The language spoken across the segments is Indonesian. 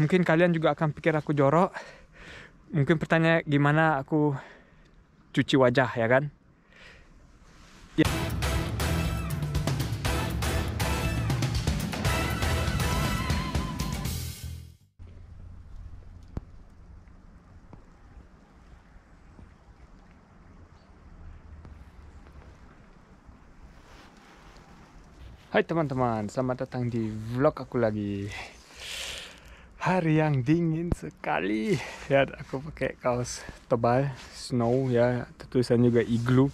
Mungkin kalian juga akan pikir aku jorok. Mungkin pertanyaan gimana aku cuci wajah, ya kan? Ya. Hai teman-teman, selamat datang di vlog aku lagi. Hari yang dingin sekali. Ya, aku pakai kaos tebal, snow ya, tulisan juga igloo.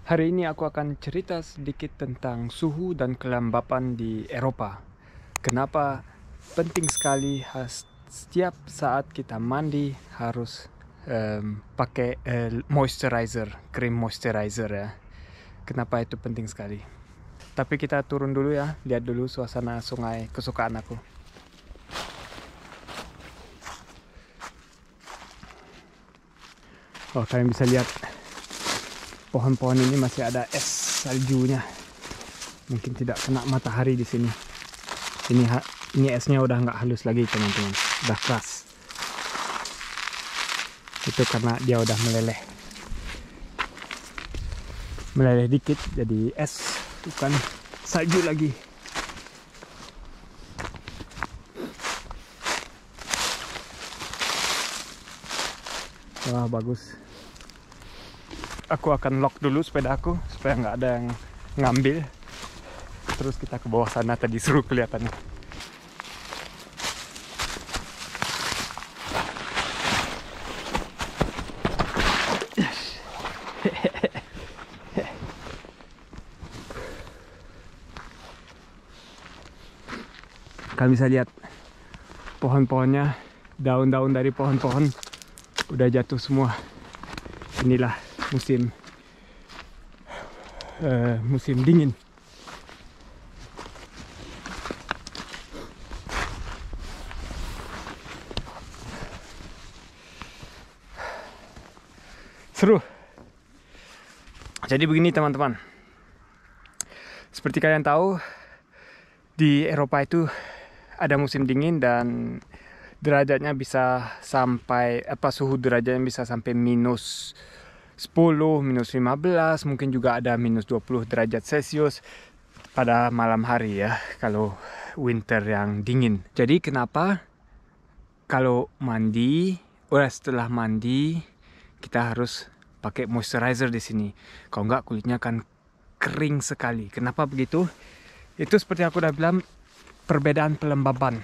Hari ini aku akan cerita sedikit tentang suhu dan kelembapan di Eropa. Kenapa penting sekali setiap saat kita mandi harus pakai moisturizer, krim moisturizer ya. Kenapa itu penting sekali? Tapi kita turun dulu ya, lihat dulu suasana sungai kesukaan aku. Oh, kalian bisa lihat pohon-pohon ini masih ada es saljunya. Mungkin tidak kena matahari di sini. Ini esnya udah nggak halus lagi teman-teman, udah keras. Itu karena dia udah meleleh dikit jadi es, bukan salju lagi. Wah, bagus. Aku akan lock dulu sepeda aku supaya nggak ada yang ngambil. Terus kita ke bawah sana, tadi seru kelihatannya. Kalian bisa lihat pohon-pohonnya, daun-daun dari pohon-pohon udah jatuh semua. Inilah musim dingin. Seru. Jadi begini teman-teman. Seperti kalian tahu, di Eropa itu ada musim dingin dan derajatnya bisa sampai suhu derajatnya bisa sampai minus 10, minus 15, mungkin juga ada minus 20 derajat Celcius pada malam hari ya, kalau winter yang dingin. Jadi kenapa kalau mandi, setelah mandi kita harus pakai moisturizer di sini. Kalau enggak kulitnya akan kering sekali. Kenapa begitu? Itu seperti aku udah bilang, perbedaan pelembapan.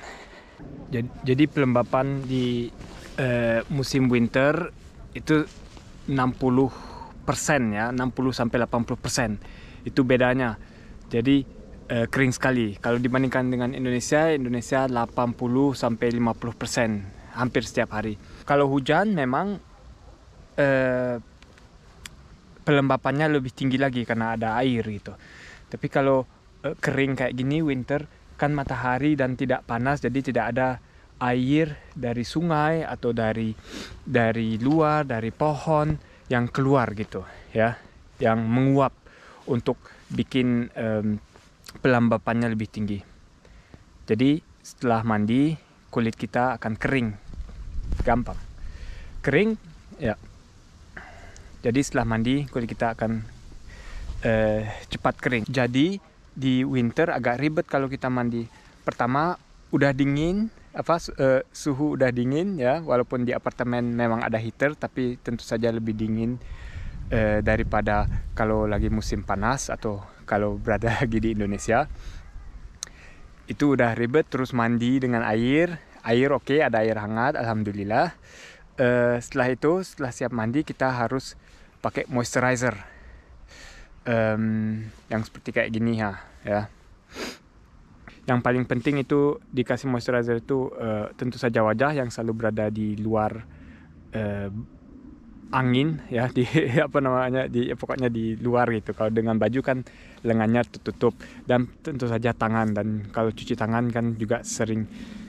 Jadi pelembapan di musim winter itu 60% ya, 60 sampai 80%. Itu bedanya. Jadi kering sekali. Kalau dibandingkan dengan Indonesia 80 sampai 50% hampir setiap hari. Kalau hujan memang pelembapannya lebih tinggi lagi karena ada air gitu. Tapi kalau kering kayak gini winter kan matahari dan tidak panas, jadi tidak ada air dari sungai atau dari luar, dari pohon yang keluar gitu ya, yang menguap untuk bikin pelembapannya lebih tinggi. Jadi setelah mandi kulit kita akan kering, gampang kering ya. Jadi setelah mandi kulit kita akan cepat kering. Jadi di winter agak ribet kalau kita mandi. Pertama udah dingin, suhu udah dingin ya, walaupun di apartemen memang ada heater, tapi tentu saja lebih dingin daripada kalau lagi musim panas atau kalau berada lagi di Indonesia. Itu udah ribet, terus mandi dengan air oke, ada air hangat, alhamdulillah. Setelah siap mandi kita harus pakai moisturizer yang seperti kayak gini ya. Yang paling penting itu dikasih moisturizer itu tentu saja wajah yang selalu berada di luar angin ya, pokoknya di luar gitu. Kalau dengan baju kan lengannya tertutup, dan tentu saja tangan, dan kalau cuci tangan kan juga sering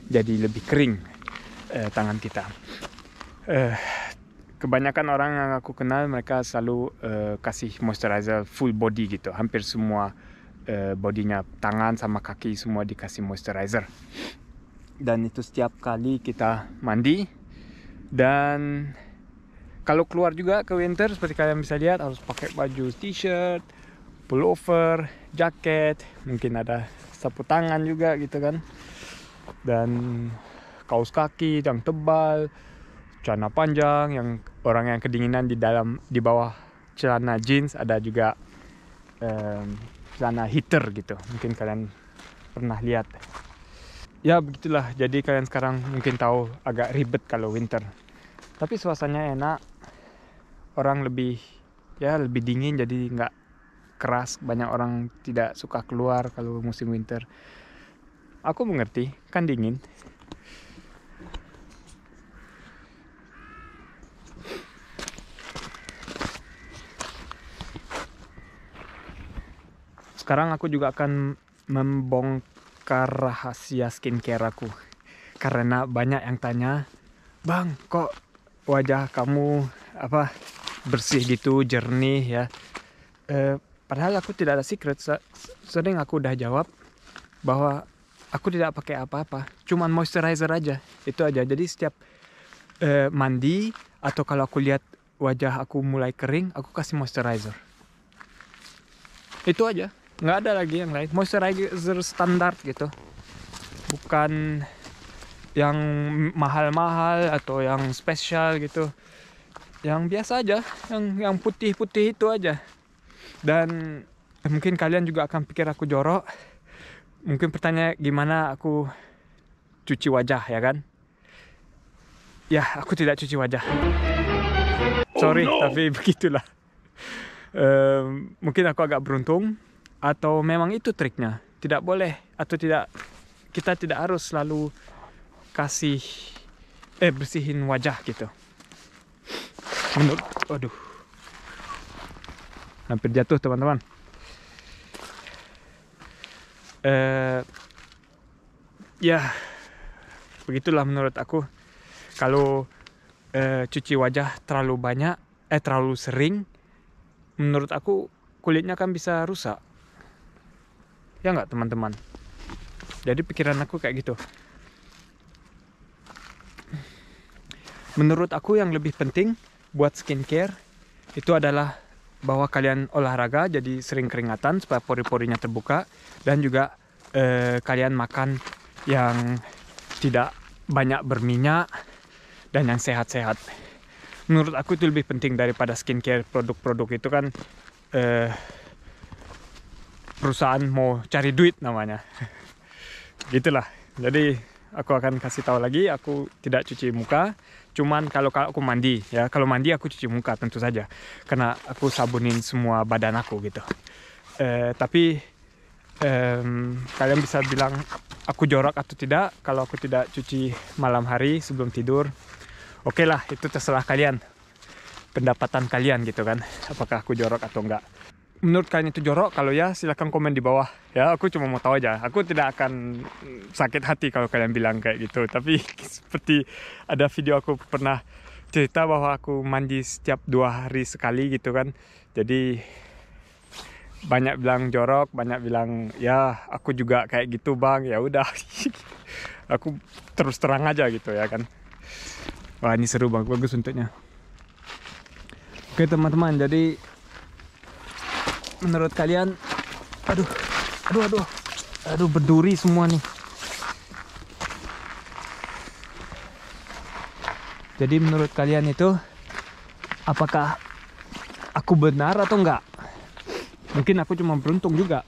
jadi lebih kering tangan kita. Kebanyakan orang yang aku kenal mereka selalu kasih moisturizer full body gitu, hampir semua bodinya, tangan sama kaki semua dikasih moisturizer. dan itu setiap kali kita mandi. Dan kalau keluar juga ke winter seperti kalian bisa lihat harus pakai baju t-shirt, pullover, jaket, mungkin ada sapu tangan juga gitu kan, dan kaos kaki yang tebal, celana panjang yang orang yang kedinginan di bawah celana jeans, ada juga celana heater gitu, mungkin kalian pernah lihat. Ya begitulah, jadi kalian sekarang mungkin tahu agak ribet kalau winter, tapi suasananya enak, orang lebih dingin, jadi nggak keras. Banyak orang tidak suka keluar kalau musim winter. Aku mengerti, kan dingin. Sekarang aku juga akan membongkar rahasia skincare aku, karena banyak yang tanya, "Bang, kok wajah kamu bersih gitu, jernih ya?" Padahal aku tidak ada secret. Sering aku udah jawab bahwa aku tidak pakai apa-apa, cuman moisturizer aja, itu aja. Jadi setiap mandi atau kalau aku lihat wajah aku mulai kering, aku kasih moisturizer. Itu aja, nggak ada lagi yang lain. Moisturizer standar gitu, bukan yang mahal-mahal atau yang spesial gitu. Yang biasa aja, yang putih-putih itu aja. Dan mungkin kalian juga akan pikir aku jorok. Mungkin pertanyaan gimana aku cuci wajah, ya kan? Ya, aku tidak cuci wajah. Sorry, oh no. Tapi begitulah. Mungkin aku agak beruntung, atau memang itu triknya. Tidak boleh atau tidak, kita tidak harus selalu bersihin wajah gitu. Aduh, hampir jatuh teman-teman. Ya, begitulah menurut aku. Kalau cuci wajah terlalu banyak, terlalu sering, menurut aku kulitnya kan bisa rusak. Ya nggak teman-teman? Jadi pikiran aku kayak gitu. Menurut aku yang lebih penting buat skincare itu adalah bahwa kalian olahraga jadi sering keringatan supaya pori-porinya terbuka, dan juga kalian makan yang tidak banyak berminyak dan yang sehat-sehat. Menurut aku itu lebih penting daripada skincare. Produk-produk itu kan perusahaan mau cari duit namanya. Gitulah. Jadi aku akan kasih tahu lagi, aku tidak cuci muka. Cuman kalau aku mandi, ya kalau mandi aku cuci muka tentu saja, karena aku sabunin semua badan aku gitu. Tapi kalian bisa bilang aku jorok atau tidak kalau aku tidak cuci malam hari sebelum tidur. Oke lah, itu terserah kalian, pendapatan kalian gitu kan, apakah aku jorok atau enggak. Menurut kalian itu jorok? Kalau ya silahkan komen di bawah ya. Aku cuma mau tahu aja. Aku tidak akan sakit hati kalau kalian bilang kayak gitu. Tapi seperti ada video aku pernah cerita bahwa aku mandi setiap 2 hari sekali gitu kan. Jadi banyak bilang jorok, banyak bilang ya aku juga kayak gitu bang. Ya udah, aku terus terang aja gitu ya kan. Wah ini seru banget, bagus untuknya. Oke teman-teman, jadi menurut kalian, aduh berduri semua nih. Jadi menurut kalian itu apakah aku benar atau enggak? Mungkin aku cuma beruntung juga.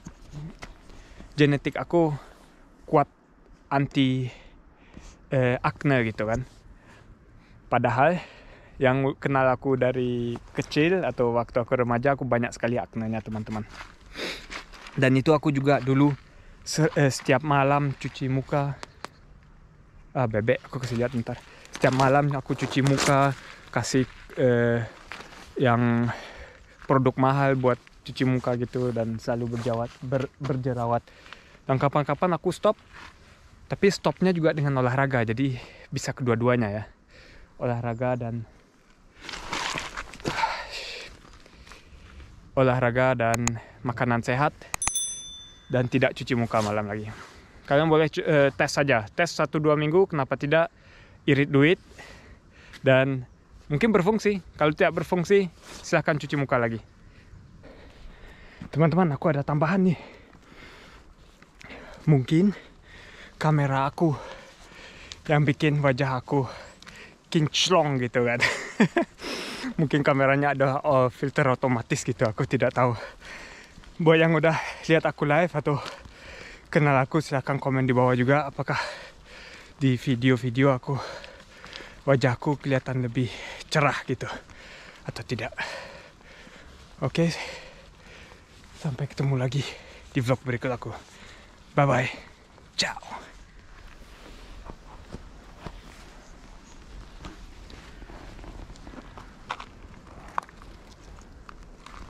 Genetik aku kuat anti akne gitu kan. Padahal yang kenal aku dari kecil atau waktu aku remaja, aku banyak sekali aknenya teman-teman. Dan itu aku juga dulu setiap malam cuci muka. Bebek, aku kasih lihat bentar. Setiap malam aku cuci muka, kasih yang produk mahal buat cuci muka gitu, dan selalu berjerawat. Dan kapan-kapan aku stop, tapi stopnya juga dengan olahraga, jadi bisa kedua-duanya ya. Olahraga dan makanan sehat, dan tidak cuci muka malam lagi. kalian boleh tes saja, tes 1-2 minggu, kenapa tidak irit duit, dan mungkin berfungsi. Kalau tidak berfungsi, silahkan cuci muka lagi. Teman-teman, aku ada tambahan nih. Mungkin kamera aku yang bikin wajah aku kinclong gitu kan. Mungkin kameranya ada filter otomatis gitu, aku tidak tahu. Buat yang udah lihat aku live atau kenal aku, silahkan komen di bawah juga, apakah di video-video aku wajahku kelihatan lebih cerah gitu atau tidak. Oke, sampai ketemu lagi di vlog berikut aku. Bye bye, ciao.